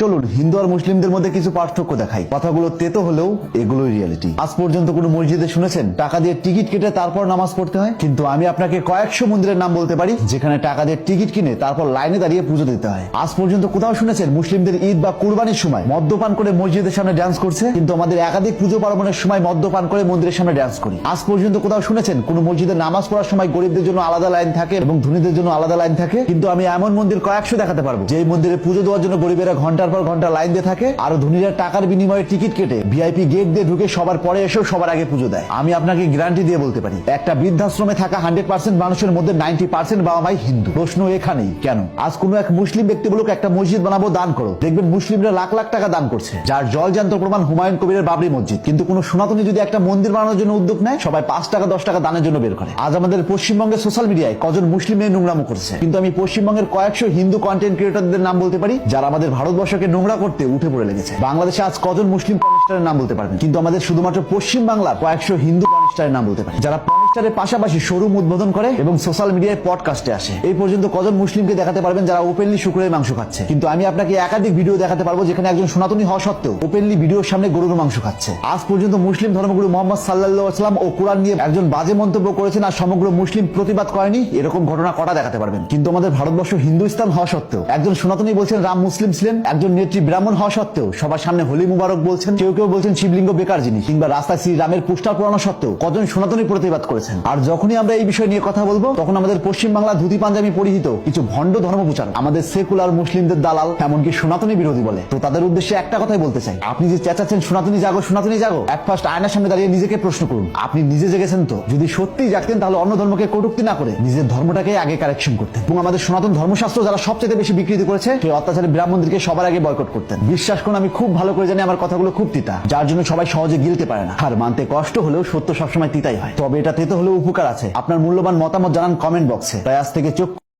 চলুন হিন্দু আর মুসলিমদের মধ্যে কিছু পার্থক্য দেখাই। কথাগুলো তেতো হলেও এগুলোই রিয়েলিটি। আজ পর্যন্ত কোনো মসজিদে শুনেছেন টাকা দিয়ে টিকিট কেটে তারপর নামাজ পড়তে হয়? কিন্তু আমি আপনাকে কয়েকশো মন্দিরের নাম বলতে পারি যেখানে টাকা দিয়ে টিকিট কিনে তারপর লাইনে দাঁড়িয়ে পুজো দিতে হয়। আজ পর্যন্ত কোথাও শুনেছেন মুসলিমদের ঈদ বা কুরবানির সময় মদ্যপান করে মসজিদের সামনে ড্যান্স করছে? কিন্তু আমাদের একাধিক পুজো পার্বণের সময় মদ্যপান করে মন্দিরের সামনে ড্যান্স করি। আজ পর্যন্ত কোথাও শুনেছেন কোন মসজিদে নামাজ পড়ার সময় গরিবদের জন্য আলাদা লাইন থাকে এবং ধনীদের জন্য আলাদা লাইন থাকে? কিন্তু আমি এমন মন্দির কয়েকশো দেখাতে পারবো যে মন্দিরে পুজো দেওয়ার জন্য গরিবেরা ঘন্টার পর ঘন্টা লাইন দিয়ে থাকে আর ধনীরা টাকার বিনিময়ে টিকিট কেটে ভিআইপি গেট দিয়ে ঢুকে সবার পরে এসেও সবার আগে পুজো দেয়। আমি আপনাকে গ্যারান্টি দিয়ে বলতে পারি একটা বৃদ্ধাশ্রমে থাকা 100% মানুষের মধ্যে 90% বাবা মাই হিন্দু। প্রশ্ন এখানেই, কেন? আজ কোন এক মুসলিম ব্যক্তি বলুক একটা মসজিদ বানাবো, দান করো, দেখবেন মুসলিমরা লাখ লাখ টাকা দান করছে, যার জলজান্ত প্রমাণ হুমায়ুন কবিরের বাবরি মসজিদ। কিন্তু কোন সনাতনী যদি একটা মন্দির বানানোর জন্য উদ্যোগ নেয় সবাই 5 টাকা 10 টাকা দানের জন্য বের করে। আজ আমাদের পশ্চিমবঙ্গের সোশ্যাল মিডিয়ায় কজন মুসলিম মেয়ে নোংরামো করছে, কিন্তু আমি পশ্চিমবঙ্গের কয়েকশো হিন্দু কন্টেন্ট ক্রিয়েটরদের নাম বলতে পারি যারা আমাদের ভারতবর্ষকে নোংরা করতে উঠে পড়ে লেগেছে। বাংলাদেশে আজ কজন মুসলিম পর্নস্টারের নাম বলতে পারবেন, কিন্তু আমাদের শুধুমাত্র পশ্চিম বাংলার কয়েকশো হিন্দু পর্নস্টারের নাম বলতে পারি যারা পর্নস্টারের পাশাপাশি শোরুম উদ্বোধন করে এবং সোশ্যাল মিডিয়ায় পডকাস্টে আসে। এই পর্যন্ত কজন মুসলিমকে দেখাতে পারবেন যারা ওপেনলি শুকরের মাংস খাচ্ছে? কিন্তু আমি আপনাকে একাধিক ভিডিও দেখাতে পারবো যেখানে একজন সনাতনী হওয়া সত্ত্বেও ওপেনলি ভিডিওর সামনে গরুর মাংস খাচ্ছে। আজ পর্যন্ত মুসলিম ধর্মগুরু মোহাম্মদ সাল্লাল্লাহু আলাইহি ওয়াসাল্লাম ও কুরআন নিয়ে একজন বাজে মন্তব্য করেছেন আর সমগ্র মুসলিম প্রতিবাদ করেনি, এরকম ঘটনা কটা দেখাতে পারবেন? কিন্তু আমাদের ভারতবর্ষ হিন্দু ইসলাম হওয়া সত্ত্বেও একজন সনাতনী বলছেন রাম মুসলিম ছিলেন, একজন নেত্রী ব্রাহ্মণ হওয়া সত্ত্বেও সবার সামনে হোলি মুবারক বলছেন, কেউ কেউ বলছেন শিবলিঙ্গ বেকার জিনিস, কিংবা রাস্তায় শ্রীরামের পোস্টার পড়ানো সত্ত্বেও কজন সনাতনী প্রতিবাদ করেছেন। আর যখনই আমরা এই বিষয় নিয়ে কথা বলবো তখন আমাদের পশ্চিম বাংলা ধুতি পাঞ্জাবি পরিহিত কিছু ভণ্ড ধর্ম প্রচারক আমাদের সেকুলার মুসলিমদের দালাল এমনকি সনাতনী বিরোধী বলে। তো তাদের উদ্দেশ্যে একটা কথাই বলতে চাই, আপনি যে চেঁচাচ্ছেন সনাতনী জাগো সনাতনী জাগো, এক ফার্স্ট আয়নার সামনে দাঁড়িয়ে নিজেকে প্রশ্ন করুন আপনি নিজে জেগেছেন তো? যদি সত্যিই জাগতেন তাহলে অন্য ধর্মকে কটূক্তি না করে নিজের ধর্মটাকে আগে কারেকশন করতেন এবং আমাদের সনাতন ধর্মশাস্ত্র যারা সবচেয়ে বেশি বিকৃতি করেছে সেই অত্যাচারী ব্রাহ্মণদেরকে সবার আগে বয়কট করতেন। বিশ্বাস করুন আমি খুব ভালো করে জানি আমার কথাগুলো খুব তিতা, যার জন্য সবাই সহজে গিলতে পারে না। আর মানতে কষ্ট হলেও সত্য সবসময় তিতাই হয়। তবে এটা তেতো হলেও উপকার আছে। আপনার মূল্যবান মতামত জানান কমেন্ট বক্সে। তাই আজ থেকে চোখ